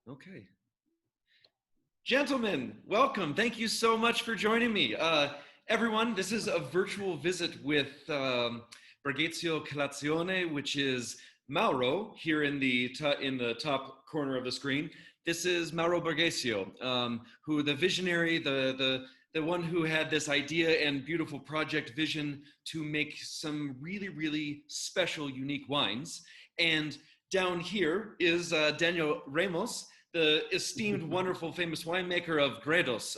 Okay. Gentlemen, welcome. Thank you so much for joining me. Everyone, this is a virtual visit with Bergesio Collezione, which is Mauro here in the top corner of the screen. This is Mauro Bergesio, who the visionary, the one who had this idea and beautiful project vision to make some really, really special, unique wines. And down here is Daniel Ramos, the esteemed, wonderful, famous winemaker of Gredos,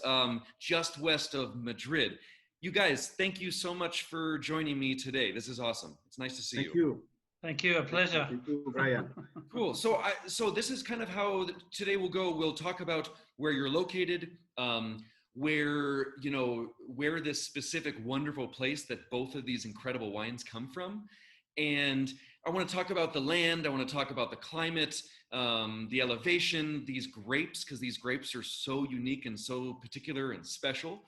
just west of Madrid. You guys, thank you so much for joining me today. This is awesome. It's nice to see you. Thank you. Thank you. A pleasure. Thank you, Bryan. Cool. So this is kind of how today will go. We'll talk about where you're located, where this specific wonderful place that both of these incredible wines come from. And I want to talk about the land. I want to talk about the climate, the elevation, these grapes, because these grapes are so unique and so particular and special.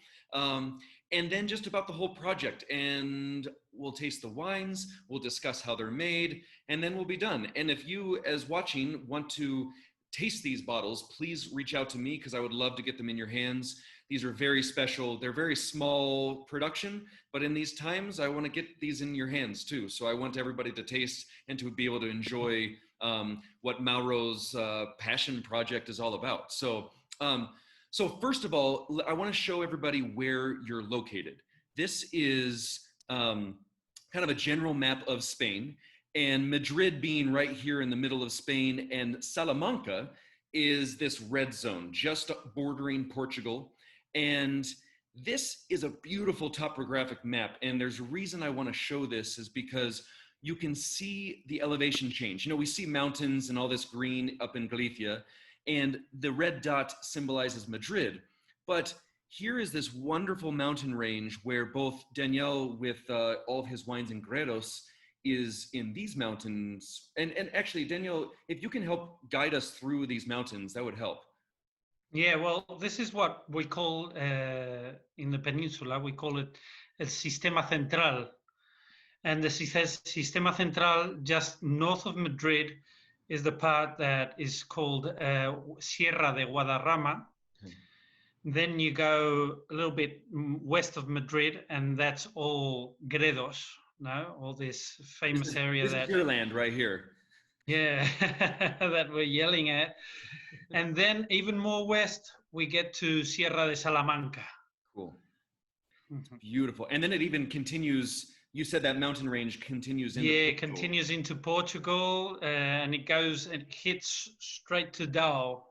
And then just about the whole project. And we'll taste the wines, we'll discuss how they're made, and then we'll be done. And if you, as watching, want to taste these bottles, please reach out to me because I would love to get them in your hands. These are very special. They're very small production, but in these times, I want to get these in your hands too. So I want everybody to taste and to be able to enjoy what Mauro's passion project is all about. So first of all, I want to show everybody where you're located. This is kind of a general map of Spain, and Madrid being right here in the middle of Spain, and Salamanca is this red zone just bordering Portugal. And this is a beautiful topographic map. And there's a reason I want to show this is because you can see the elevation change. You know, we see mountains and all this green up in Galicia, and the red dot symbolizes Madrid. But here is this wonderful mountain range where both Daniel, with all of his wines in Gredos, is in these mountains. And actually, Daniel, if you can help guide us through these mountains, that would help. Yeah, well, this is what we call, in the peninsula, we call it el Sistema Central. And the Sistema Central, just north of Madrid, is the part that is called Sierra de Guadarrama. Then you go a little bit west of Madrid, and that's all Gredos, no? All this famous area. This is your land right here. Yeah, that we're yelling at. And then even more west, we get to Sierra de Salamanca. Cool. Beautiful. And then it even continues. You said that mountain range continues into Portugal. Continues into Portugal, and it goes and hits straight to Dao,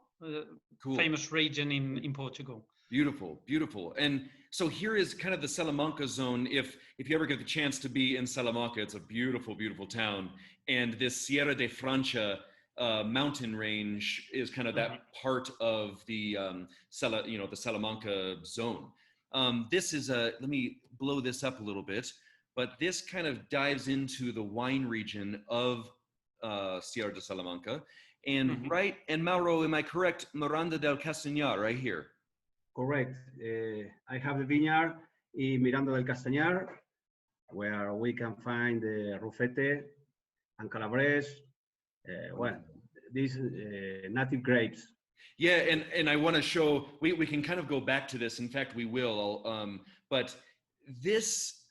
cool. Famous region in Portugal. Beautiful, beautiful. And so here is kind of the Salamanca zone. If you ever get the chance to be in Salamanca, it's a beautiful, beautiful town. And this Sierra de Francia mountain range is kind of that part of the the Salamanca zone. This is let me blow this up a little bit. But this kind of dives into the wine region of Sierra de Salamanca. And and Mauro, am I correct? Miranda del Castañar, right here. Correct. I have the vineyard in Miranda del Castañar, where we can find the Rufete and Calabres. These native grapes. Yeah, and I want to show, we can kind of go back to this. In fact, we will. But this,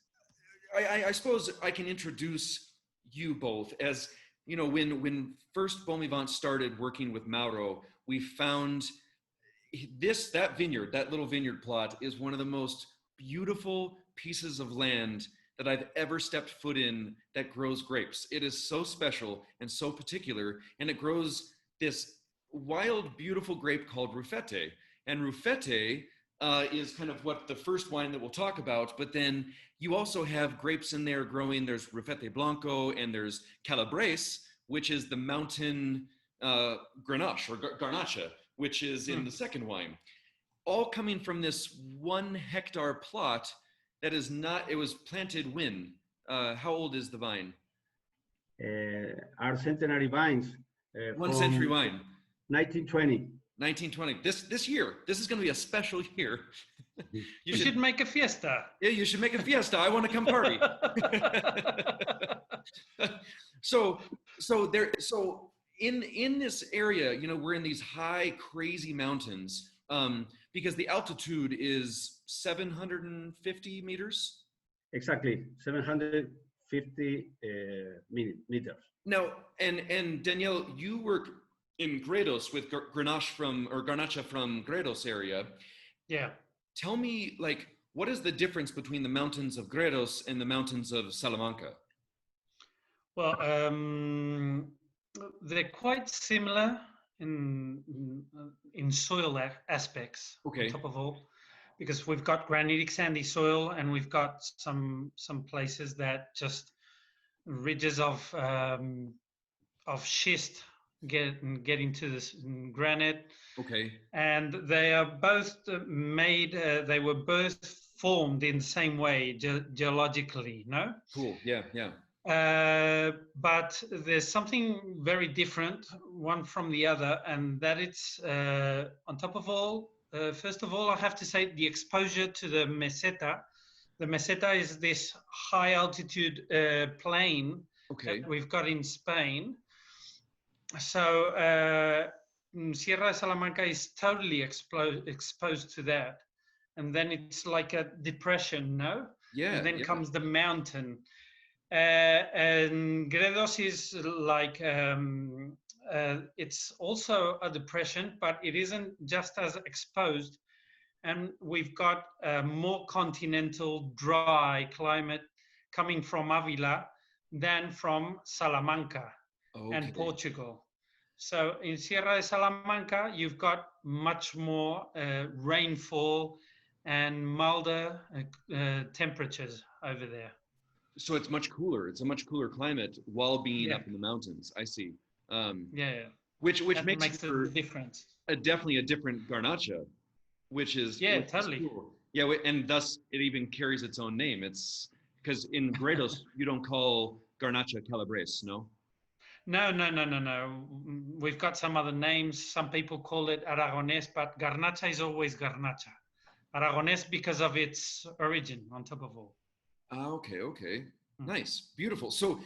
I suppose I can introduce you both as, you know, when first Bon Vivant started working with Mauro, we found that vineyard, that little vineyard plot is one of the most beautiful pieces of land that I've ever stepped foot in that grows grapes. It is so special and so particular, and it grows this wild, beautiful grape called Rufete. And Rufete is kind of what the first wine that we'll talk about, but then you also have grapes in there growing. There's Rufete Blanco and there's Calabrese, which is the mountain Grenache or Garnacha, which is in the second wine. All coming from this 1 hectare plot that is not, it was planted when? How old is the vine? Our centenary vines. One century wine. 1920. 1920. This year, this is going to be a special year. You should make a fiesta. Yeah, you should make a fiesta. I want to come party. So in this area, you know, we're in these high, crazy mountains, because the altitude is 750 meters. Exactly, 750 meters. Now, and Danielle, you work in Gredos with Garnacha from Gredos area. Yeah. Tell me, like, what is the difference between the mountains of Gredos and the mountains of Salamanca? Well, they're quite similar in soil aspects. Okay. On top of all, because we've got granitic sandy soil, and we've got some places that just ridges of schist get into this granite. Okay. And they are both made. They were both formed in the same way geologically. No. Cool. Yeah. Yeah. But there's something very different one from the other, and that it's on top of all, first of all, I have to say the exposure to the meseta. The meseta is this high altitude plain that we've got in Spain. So Sierra de Salamanca is totally exposed to that. And then it's like a depression, no? Yeah. And then yeah. comes the mountain. And Gredos is like, it's also a depression, but it isn't just as exposed. And we've got a more continental, dry climate coming from Avila than from Salamanca and Portugal. So in Sierra de Salamanca, you've got much more rainfall and milder temperatures over there. So it's much cooler. It's a much cooler climate while being up in the mountains. I see. Which that makes a difference. Definitely a different Garnacha, which is totally cool. Yeah, and thus it even carries its own name. It's because in Gredos you don't call Garnacha Calabrese, no? No. We've got some other names. Some people call it Aragonés, but Garnacha is always Garnacha. Aragonés because of its origin, on top of all. Okay. Nice, beautiful. So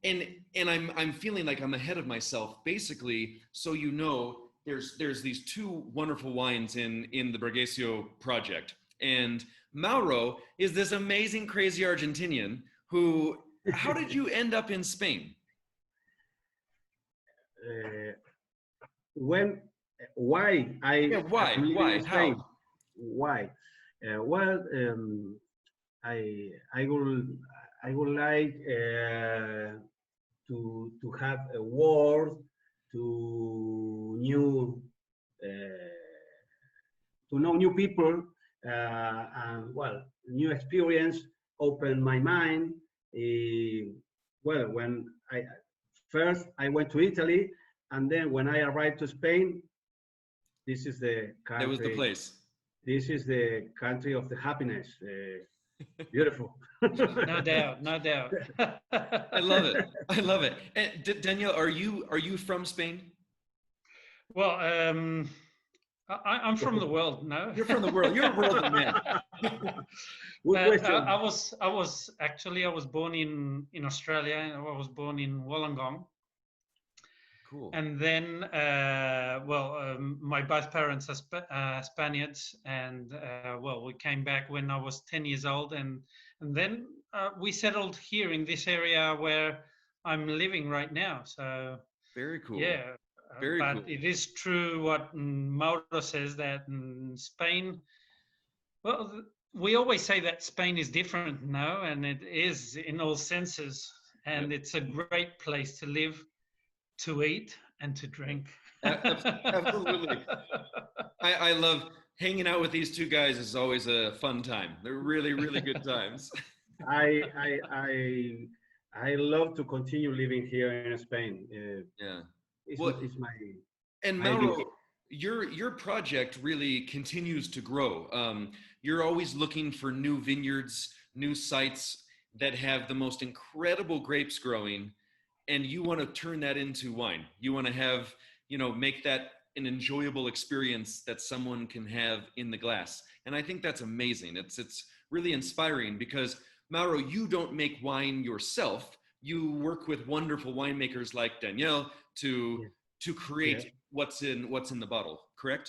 and I'm feeling like I'm ahead of myself. Basically, so you know, there's these two wonderful wines in the Bergesio project, and Mauro is this amazing, crazy Argentinian who. How did you end up in Spain? Why? Why? How? Why? Well, I would like to have a world to know new people, and well, new experience, open my mind. Well, when I went to Italy, and then when I arrived to Spain, this is the country. That was the place. This is the country of the happiness. Beautiful. No doubt. I love it. And Danielle, are you from Spain? Well, I'm from the world. No, you're from the world. You're a world man. I was born in Australia. I was born in Wollongong. Cool. And then, my both parents are Spaniards, and we came back when I was 10 years old, and then we settled here in this area where I'm living right now. So very cool. Yeah, very but cool. It is true what Mauro says, that Spain. Well, we always say that Spain is different, no, and it is in all senses, and it's a great place to live, to eat, and to drink. Absolutely. I love hanging out with these two guys. Is always a fun time. They're really, really good times. I love to continue living here in Spain. It's my. And Mauro, your project really continues to grow. You're always looking for new vineyards, new sites that have the most incredible grapes growing, and you want to turn that into wine. You want to have, make that an enjoyable experience that someone can have in the glass. And I think that's amazing. It's really inspiring because, Mauro, you don't make wine yourself. you work with wonderful winemakers like Daniel Yeah. to create what's in the bottle, correct?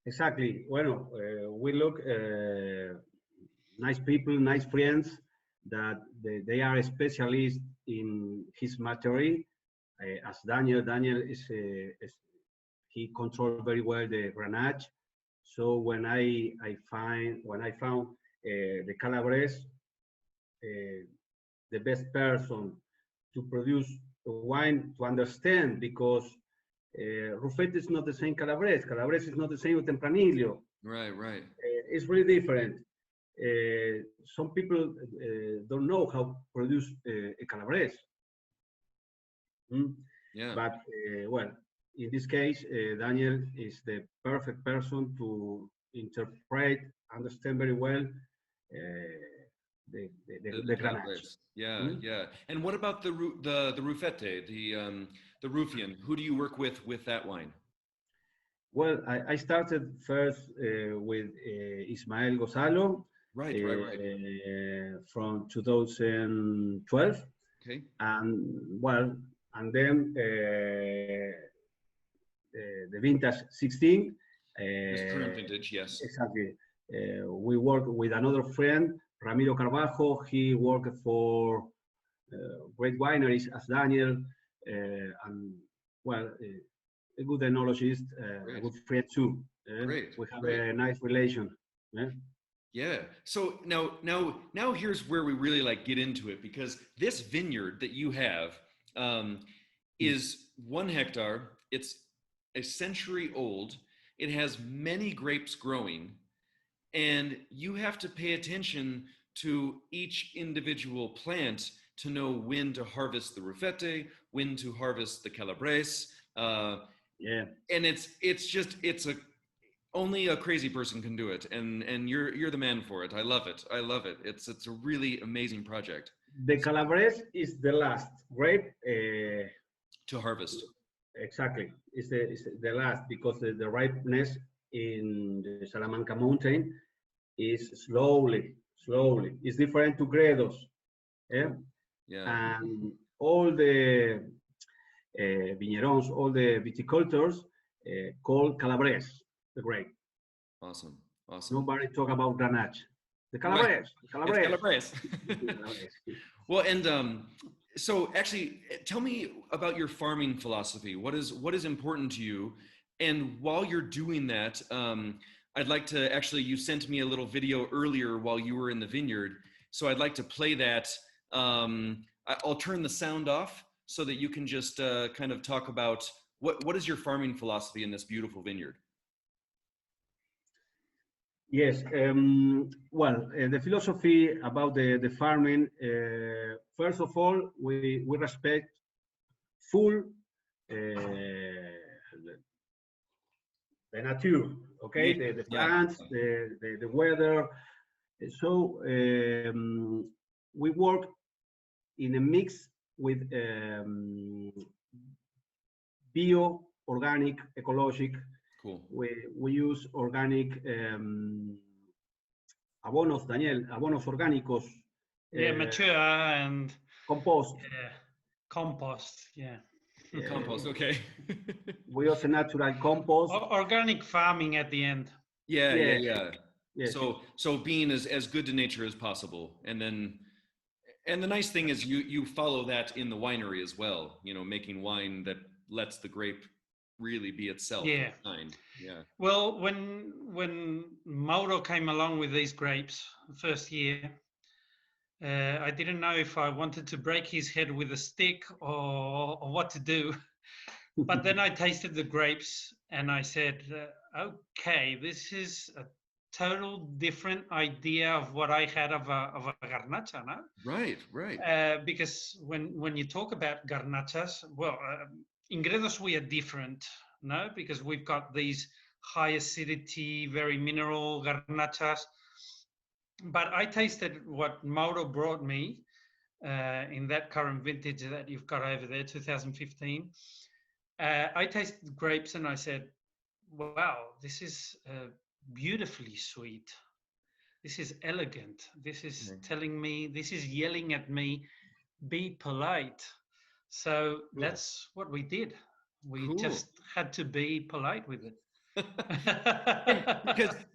Exactly. Bueno, we look nice people, nice friends that they are specialists in his material. As Daniel is he controls very well the Grenache. So when I found the Calabres, the best person to produce wine to understand, because Rufete is not the same Calabres. Calabres is not the same with Tempranillo. Right. It's really different. Some people don't know how to produce a Calabres. Yeah. But well, in this case, Daniel is the perfect person to interpret, understand very well the Grenache. Calabrese. Yeah. And what about the Rufete, the Rufian? Who do you work with that wine? Well, I started first with Ismael Gonzalo. Right. From 2012. Okay. And then the vintage 16. This current vintage, yes. Exactly. We work with another friend, Ramiro Carvajo. He worked for great wineries as Daniel, and a good enologist, a good friend too. Great. We have a nice relation. Yeah. So now here's where we really like get into it, because this vineyard that you have is 1 hectare. It's a century old. It has many grapes growing, and you have to pay attention to each individual plant to know when to harvest the Rufete, when to harvest the Calabrese. And it's only a crazy person can do it, and you're the man for it. I love it. It's a really amazing project. The Calabrese is the last grape to harvest. Exactly, it's the last, because the ripeness in the Salamanca mountain is slowly. It's different to Gredos. Yeah. And all the vignerons, all the viticultures call Calabres the grape. Awesome. Nobody talk about Grenache. The Calabres. Right. Calabrese. Well, and so actually, tell me about your farming philosophy. What is important to you? And while you're doing that, I'd like to actually, you sent me a little video earlier while you were in the vineyard. So I'd like to play that. I'll turn the sound off so that you can just kind of talk about what is your farming philosophy in this beautiful vineyard? Yes, the philosophy about the farming, first of all, we respect full the nature, okay, the plants, the weather. So we work in a mix with bio, organic, ecologic. Cool. We use organic abonos, Daniel, abonos orgánicos. Mature and compost. Compost, compost, okay. We use a natural compost. Organic farming at the end. Yeah. So being as good to nature as possible, and the nice thing is you follow that in the winery as well. You know, making wine that lets the grape really be itself. Yeah. Well, when Mauro came along with these grapes the first year, I didn't know if I wanted to break his head with a stick or what to do. But then I tasted the grapes and I said, okay, this is a total different idea of what I had of a garnacha, no? Right. Because when you talk about garnachas, well, in Gredos we are different, no? Because we've got these high acidity, very mineral garnachas. But I tasted what Mauro brought me in that current vintage that you've got over there, 2015. I tasted grapes and I said, wow, this is beautifully sweet. This is elegant. This is telling me, this is yelling at me, be polite. So Cool. that's what we did. We Cool. just had to be polite with it.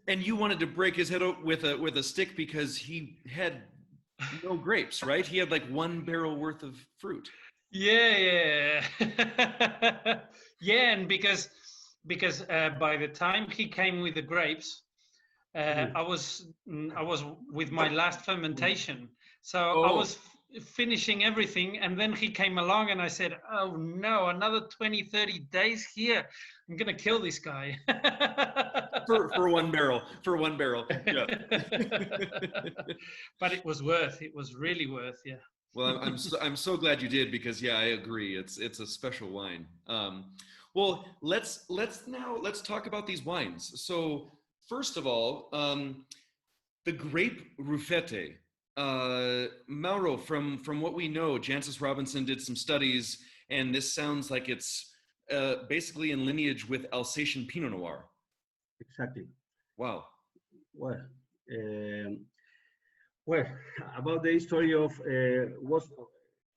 and you wanted to break his head with a stick because he had no grapes, right? He had like 1 barrel worth of fruit. Yeah. Yeah, and because by the time he came with the grapes, I was with my last fermentation, so I was finishing everything, and then he came along, and I said, "Oh no, another 20-30 days here! I'm gonna kill this guy." for 1 barrel. For 1 barrel. Yeah. But it was worth. It was really worth. Yeah. Well, I'm so glad you did, because yeah, I agree. It's a special wine. Well, let's talk about these wines. So first of all, the grape Rufete. Mauro, from what we know, Jancis Robinson did some studies, and this sounds like it's basically in lineage with Alsatian Pinot Noir. Exactly. Wow. Well, well, about the history of was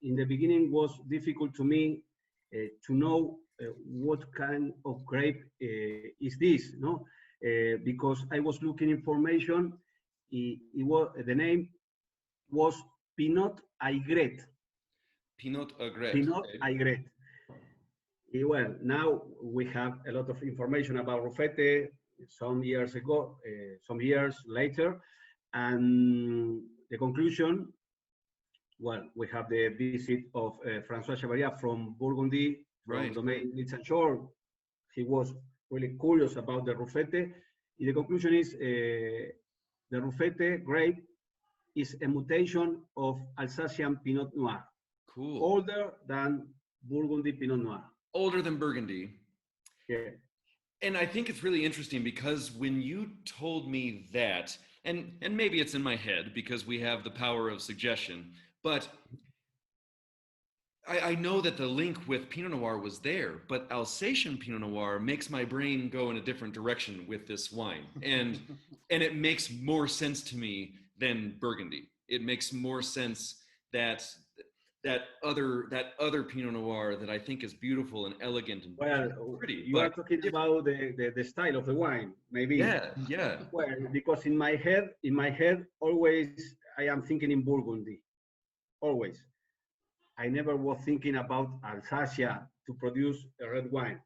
in the beginning was difficult to me to know what kind of grape is this, no? Because I was looking information. It was the name was Pinot Aigret. Pinot Aigret. Pinot Aigret. Well, now we have a lot of information about Rufete some years ago, some years later, and the conclusion, well, we have the visit of François Chevalier from Burgundy, from Domaine Litsanchor. He was really curious about the Rufete. The conclusion is the Rufete grape is a mutation of Alsatian Pinot Noir. Cool. Older than Burgundy Pinot Noir. Older than Burgundy. Yeah. And I think it's really interesting, because when you told me that, and maybe it's in my head because we have the power of suggestion, but I know that the link with Pinot Noir was there, but Alsatian Pinot Noir makes my brain go in a different direction with this wine. And it makes more sense to me than Burgundy. It makes more sense that other Pinot Noir that I think is beautiful and elegant and pretty. You are talking about the style of the wine, maybe. Yeah. Well, because in my head, always I am thinking in Burgundy, always. I never was thinking about Alsacia to produce a red wine,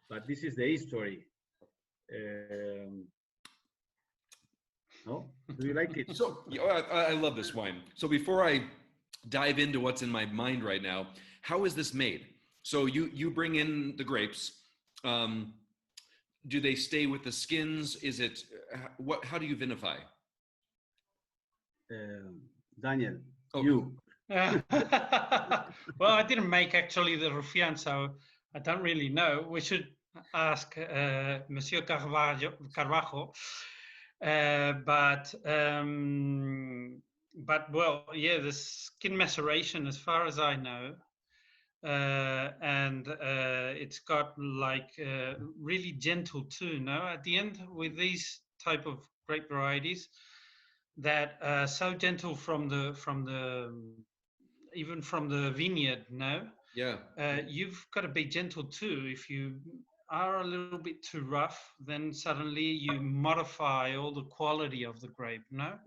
but this is the history. No, do you like it? So I love this wine. So before I dive into what's in my mind right now, how is this made? So you bring in the grapes. Do they stay with the skins? Is it how do you vinify? Daniel, oh. You. Well, I didn't make actually the Rufian, so I don't really know. We should ask Monsieur Carvajo. But well, yeah, the skin maceration, as far as I know, and it's got like really gentle too. No, at the end with these type of grape varieties, that so gentle from the even from the vineyard. No, yeah, you've got to be gentle too. If you are a little bit too rough, then suddenly you modify all the quality of the grape. No,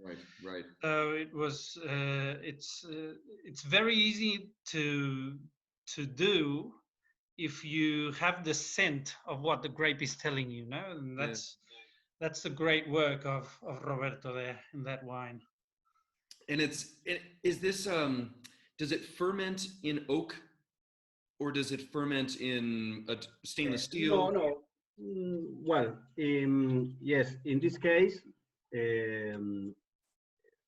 right. So it was. It's very easy to do if you have the scent of what the grape is telling you. No, and that's the great work of Roberto there in that wine. And is this does it ferment in oak, or does it ferment in a stainless steel? No. Well, yes, in this case,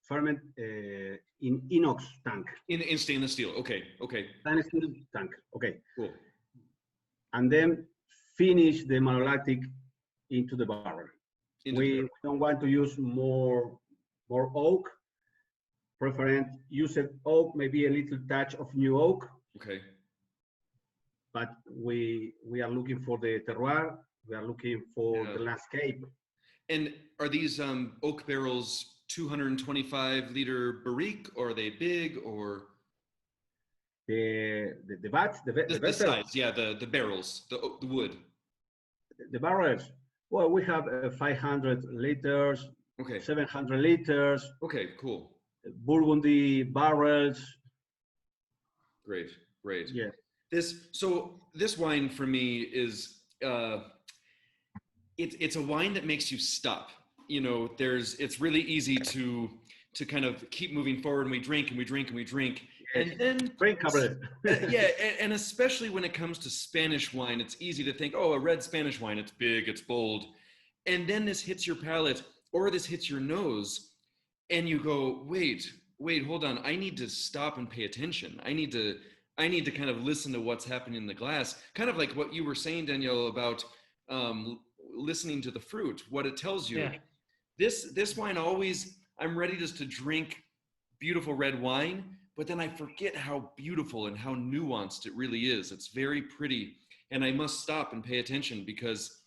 ferment in inox tank. In stainless steel. Okay. Stainless steel tank. Okay. Cool. And then finish the malolactic into the barrel. We don't want to use more oak. Preference used oak, maybe a little touch of new oak. Okay. But we are looking for the terroir. We are looking for the landscape. And are these oak barrels 225 liter barrique, or are they big, or? the vats, the The vessels, size, yeah, the barrels, the wood. the barrels. Well, we have 500 liters, Okay. 700 liters, Okay, cool. Burgundy barrels. Great, great. Yeah. This wine for me is it's a wine that makes you stop. You know, it's really easy to kind of keep moving forward, and we drink and we drink and we drink. Yes. And then Drink Cabernet. yeah, and especially when it comes to Spanish wine, it's easy to think, oh, a red Spanish wine, it's big, it's bold. And then this hits your palate or this hits your nose, and you go, wait, hold on. I need to stop and pay attention. I need to kind of listen to what's happening in the glass. Kind of like what you were saying, Danielle, about listening to the fruit, what it tells you. Yeah. This wine always, I'm ready just to drink beautiful red wine, but then I forget how beautiful and how nuanced it really is. It's very pretty, and I must stop and pay attention because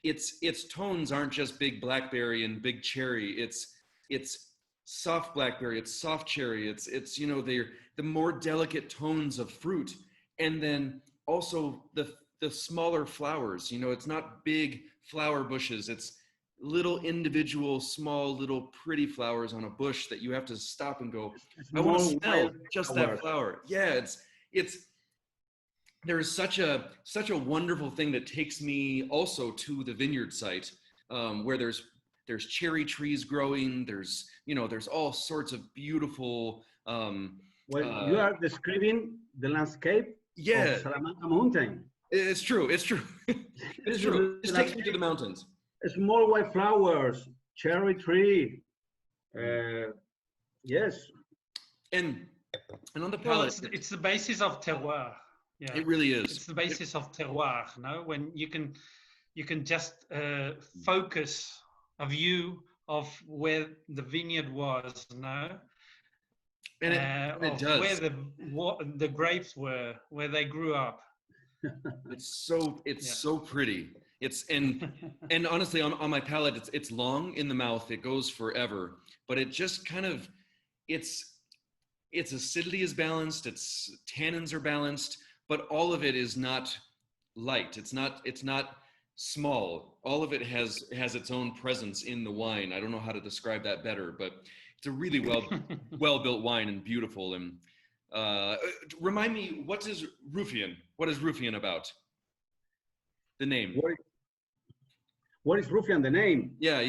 its tones aren't just big blackberry and big cherry. It's soft blackberry, it's soft cherry, it's you know, they're the more delicate tones of fruit, and then also the smaller flowers. You know, it's not big flower bushes, it's little individual small little pretty flowers on a bush that you have to stop and go, I want to smell just that flower. Yeah, it's there is such a wonderful thing that takes me also to the vineyard site, where there's cherry trees growing, there's all sorts of beautiful Well, you are describing the landscape of Salamanca mountain. It's true. It's true. It takes me to the mountains. Small white flowers, cherry tree. Yes. And on the Well, palate, it's the basis of terroir. Yeah, it really is. It's the basis of terroir. No, when you can just focus a view of where the vineyard was. No. And it does. Where the grapes were, where they grew up. It's so pretty. And honestly, on my palate, it's long in the mouth. It goes forever, but it just kind of, its acidity is balanced. Its tannins are balanced, but all of it is not light. It's not small. All of it has its own presence in the wine. I don't know how to describe that better, but it's a really well built wine and beautiful. And remind me, what is Rufian? What is Rufian about? The name. What is Rufian? The name? Yeah.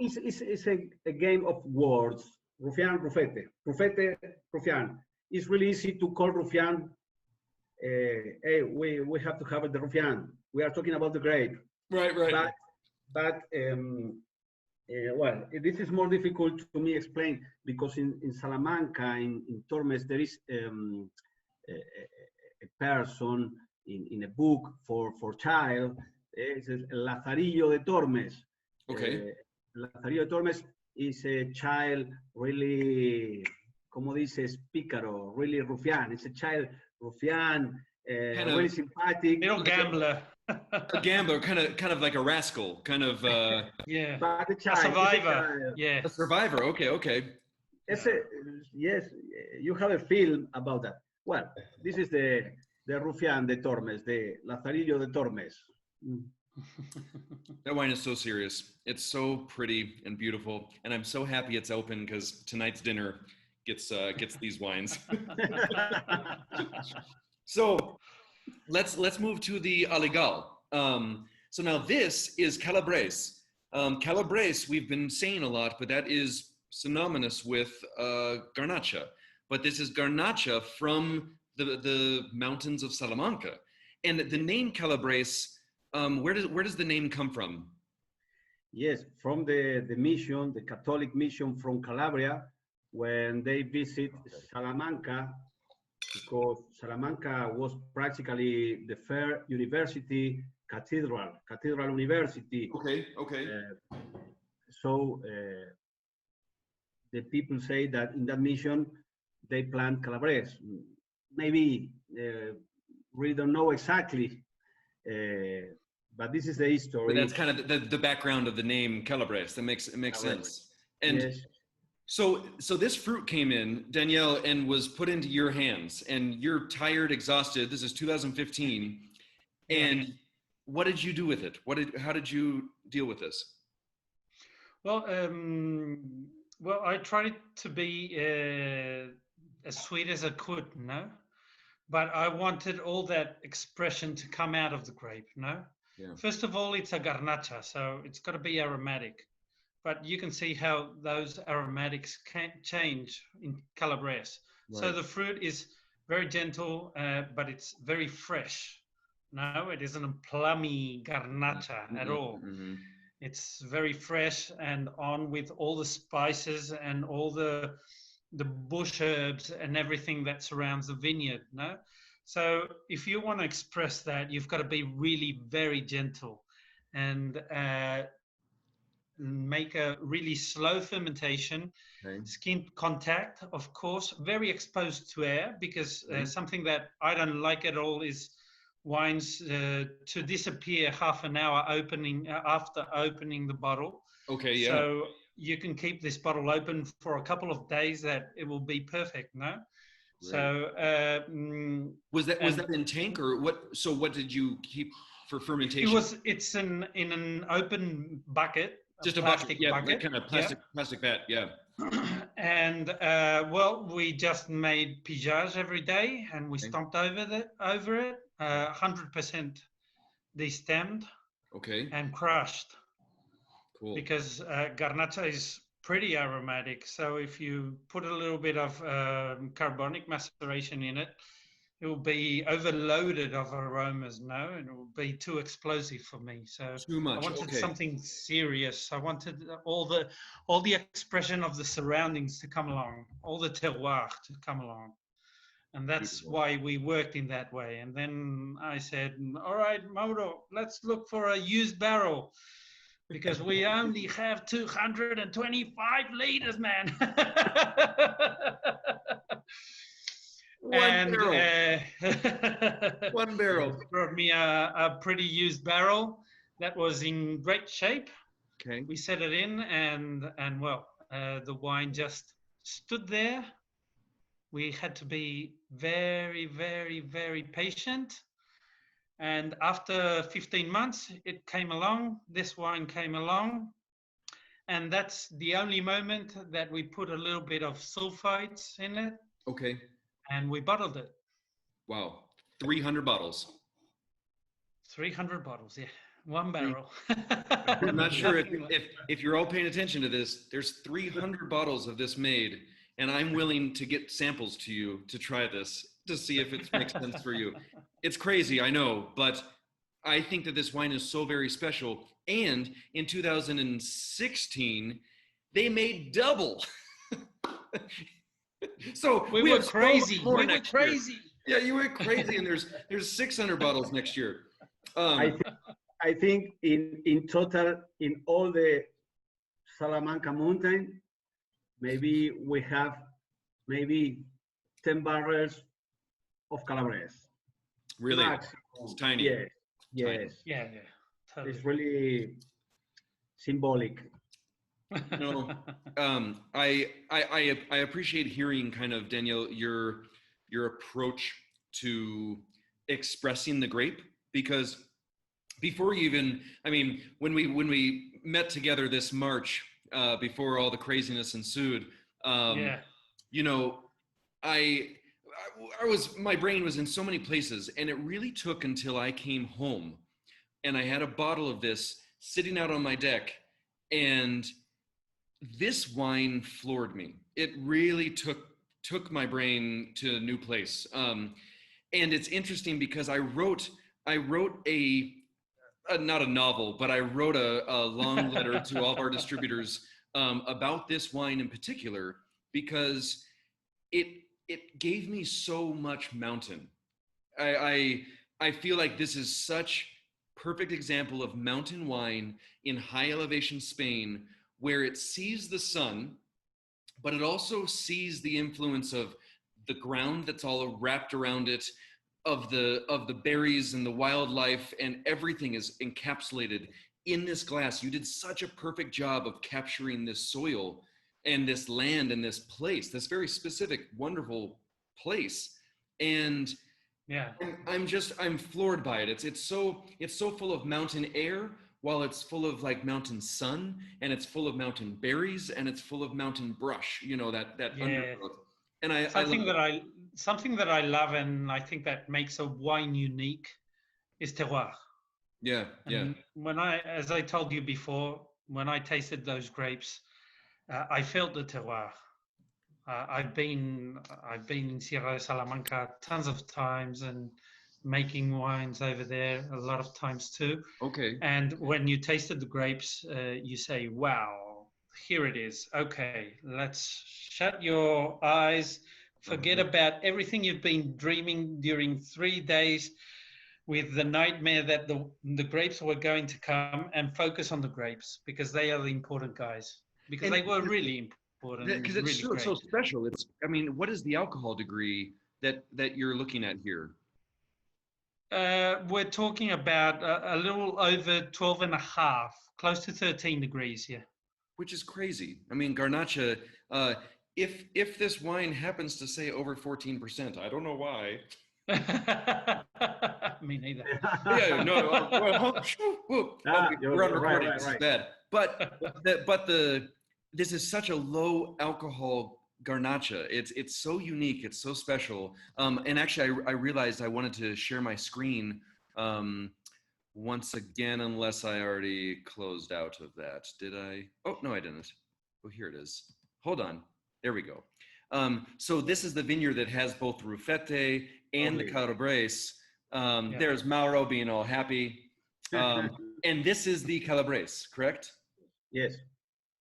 It's a game of words. Rufian, Rufete. Rufete, Rufian. It's really easy to call Rufian. Hey, we have to have the Rufian. We are talking about the grape. Right. But well, this is more difficult to me explain because in Salamanca, in Tormes, there is a person in a book for child. It's Lazarillo de Tormes. Okay. Lazarillo de Tormes is a child really, como dices, pícaro, really Rufian. It's a child Rufian, really sympathetic. Little gambler. A gambler, kind of like a rascal, kind of. Yeah. But a survivor. Yeah. A survivor. Okay. Yes, you have a film about that. Well, this is the Rufian de Tormes, the Lazarillo de Tormes. That wine is so serious. It's so pretty and beautiful, and I'm so happy it's open because tonight's dinner gets these wines. So let's move to the Alegal. So now this is Calabrese. Calabrese, we've been saying a lot, but that is synonymous with Garnacha. But this is Garnacha from the mountains of Salamanca. And the name Calabrese, where does the name come from? Yes, from the mission, the Catholic mission from Calabria, when they visit Salamanca, because Salamanca was practically the first university, cathedral university. Okay. So the people say that in that mission, they plant Calabres. Maybe we don't know exactly, but this is the history. But that's kind of the background of the name Calabres. That makes sense. And yes. So this fruit came in, Danielle, and was put into your hands, and you're tired, exhausted. This is 2015. Yeah. And what did you do with it? How did you deal with this? Well, I tried to be as sweet as I could, no? But I wanted all that expression to come out of the grape, no? Yeah. First of all, it's a garnacha, so it's got to be aromatic. But you can see how those aromatics can change in Calabrese. Right. So the fruit is very gentle, but it's very fresh. No, it isn't a plummy garnacha at all. Mm-hmm. It's very fresh and on with all the spices and all the bush herbs and everything that surrounds the vineyard. No, so if you want to express that, you've got to be really very gentle and make a really slow fermentation. Okay. Skin contact, of course, very exposed to air, because something that I don't like at all is wines to disappear half an hour after opening the bottle. Okay, yeah. So you can keep this bottle open for a couple of days, that it will be perfect, no? Right. So was that in tank, or what? So what did you keep for fermentation? It's in an open bucket. Just a plastic bucket, like kind of plastic vat, yeah. And we just made pillage every day, and we stomped over it, 100% destemmed, and crushed. Cool. Because garnacha is pretty aromatic, so if you put a little bit of carbonic maceration in it, it will be overloaded of aromas, no? And it will be too explosive for me. So too much. I wanted something serious. I wanted all the expression of the surroundings to come along, all the terroir to come along. And that's why we worked in that way. And then I said, all right, Mauro, let's look for a used barrel, because we only have 225 liters, man. One barrel. Brought me a pretty used barrel that was in great shape. Okay. We set it in, and the wine just stood there. We had to be very, very, very patient. And after 15 months, it came along. This wine came along. And that's the only moment that we put a little bit of sulfites in it. Okay. And we bottled it. Wow. 300 bottles. 300 bottles, yeah. One barrel. I'm not sure if you're all paying attention to this, there's 300 bottles of this made, and I'm willing to get samples to you to try this, to see if it makes sense for you. It's crazy, I know, but I think that this wine is so very special. And in 2016, they made double. So we were crazy. We were crazy. Yeah, you went crazy, and there's 600 bottles next year. I think in total, in all the Salamanca mountain, maybe we have 10 barrels of Calabrese. Really? Maximum. It's tiny. Yes. Tiny. Yeah. Totally. It's really symbolic. No, I appreciate hearing kind of, Danielle, your approach to expressing the grape, because before you even, I mean, when we met together this March, before all the craziness ensued, you know, my brain was in so many places, and it really took until I came home and I had a bottle of this sitting out on my deck, and this wine floored me. It really took my brain to a new place. And it's interesting because I wrote not a novel, but I wrote a long letter to all of our distributors about this wine in particular, because it gave me so much mountain. I feel like this is such perfect example of mountain wine in high elevation Spain, where it sees the sun, but it also sees the influence of the ground that's all wrapped around it, of the berries and the wildlife, and everything is encapsulated in this glass. You did such a perfect job of capturing this soil and this land and this place, this very specific, wonderful place. And Yeah. I'm floored by it. It's so full of mountain air, while it's full of like mountain sun, and it's full of mountain berries, and it's full of mountain brush, you know, that Yeah. undergrowth. And I something that I love, and I think that makes a wine unique, is terroir. Yeah, yeah. And as I told you before, when I tasted those grapes, I felt the terroir. I've been in Sierra de Salamanca tons of times and making wines over there a lot of times too. Okay. And when you tasted the grapes, you say, "Wow, here it is. Okay, let's shut your eyes, forget about everything you've been dreaming during 3 days with the nightmare that the grapes were going to come, and focus on the grapes, because they are the important guys, because they were really important. Because it's really so special. I mean, what is the alcohol degree that you're looking at here? We're talking about a little over 12 and a half, close to 13 degrees, yeah. Which is crazy. I mean, Garnacha, if this wine happens to say over 14%, I don't know why. Me neither. Yeah, no, we're on recording. This is bad. But this is such a low alcohol Garnacha. It's so unique. It's so special. And actually, I realized I wanted to share my screen once again, unless I already closed out of that. Did I? Oh, no, I didn't. Oh, here it is. Hold on. There we go. So this is the vineyard that has both Rufete and the Calabrese. There's Mauro being all happy. And this is the Calabrese, correct? Yes.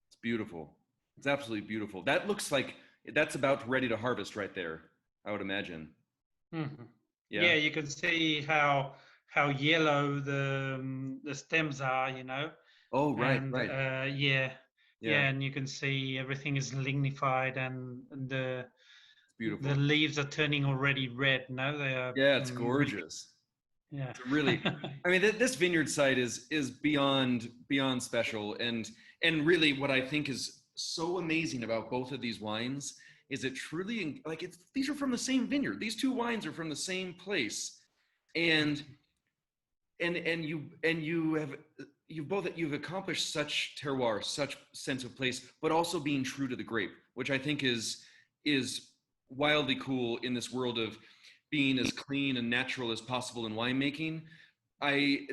It's beautiful. It's absolutely beautiful. That looks like that's about ready to harvest right there, I would imagine. Mm-hmm. Yeah, you can see how yellow the stems are, you know. Oh, right, and, right. Yeah, and you can see everything is lignified, and the beautiful. The leaves are turning already red. No, they are. Yeah, it's gorgeous. Yeah, it's really. I mean, this vineyard site is beyond special, and really, what I think is so amazing about both of these wines is it truly like these are from the same vineyard. These two wines are from the same place, and you've accomplished such terroir, such sense of place, but also being true to the grape, which I think is wildly cool in this world of being as clean and natural as possible in winemaking.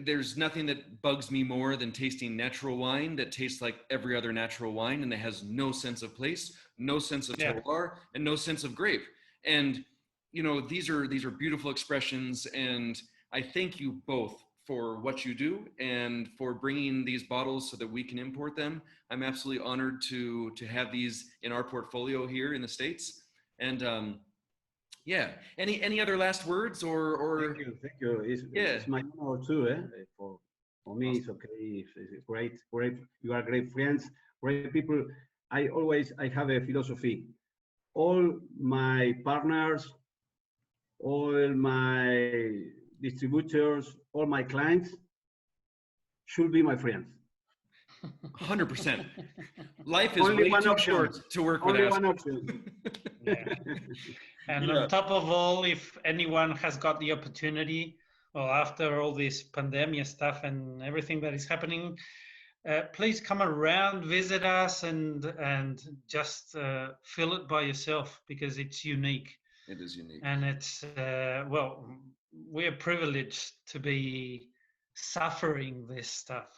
There's nothing that bugs me more than tasting natural wine that tastes like every other natural wine and that has no sense of place, no sense of terroir, and no sense of grape. And you know, these are beautiful expressions, and I thank you both for what you do and for bringing these bottles so that we can import them. I'm absolutely honored to have these in our portfolio here in the States. And yeah, any other last words or? Thank you. It's my honor too. For me, it's okay. It's great. You are great friends, great people. I have a philosophy. All my partners, all my distributors, all my clients should be my friends. 100%. Life is way too short to work only without. One option. And on top of all, if anyone has got the opportunity, well, after all this pandemic stuff and everything that is happening, please come around, visit us, and just feel it by yourself, because it's unique. It is unique. And it's, well, we're privileged to be suffering this stuff.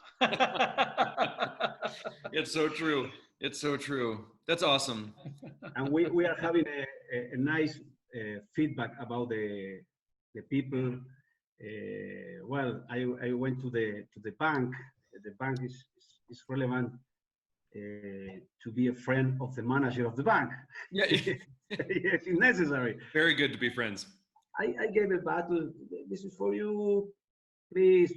It's so true. It's so true. That's awesome. And we are having a nice feedback about the people. Well, I went to the bank. The bank is relevant to be a friend of the manager of the bank. Yeah. Yes, it's necessary. Very good to be friends. I gave a bottle. This is for you. Please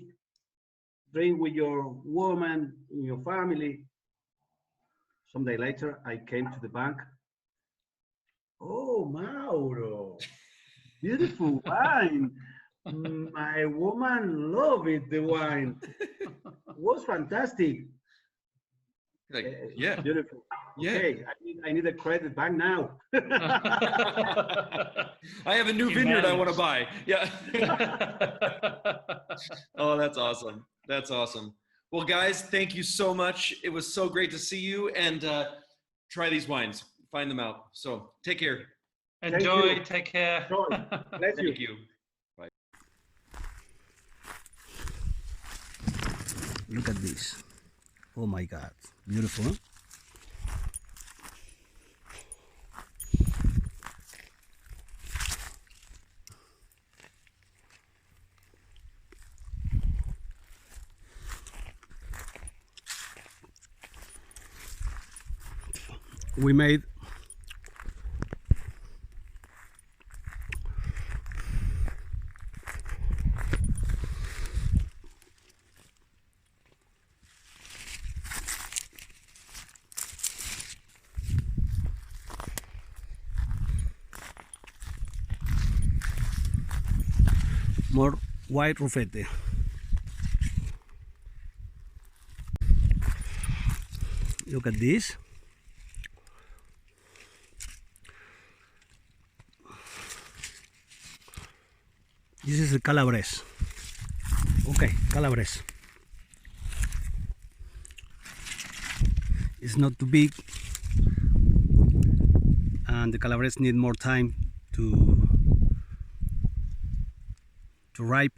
drink with your woman in your family. Some day later, I came to the bank. Oh, Mauro, beautiful wine. My woman loved it, the wine. Was fantastic. Like, yeah, beautiful. yeah. Okay, I need a credit back now. I have a new vineyard I want to buy. Yeah. Oh, that's awesome. That's awesome. Well, guys, thank you so much. It was so great to see you, and try these wines. Find them out. So take care. Enjoy. Take care. Bless you. Thank you. Bye. Look at this. Oh my God. Beautiful, huh? We made more white Rufete. Look at this. This is the Calabrese. Okay, Calabrese. It's not too big, and the Calabrese need more time to ripe.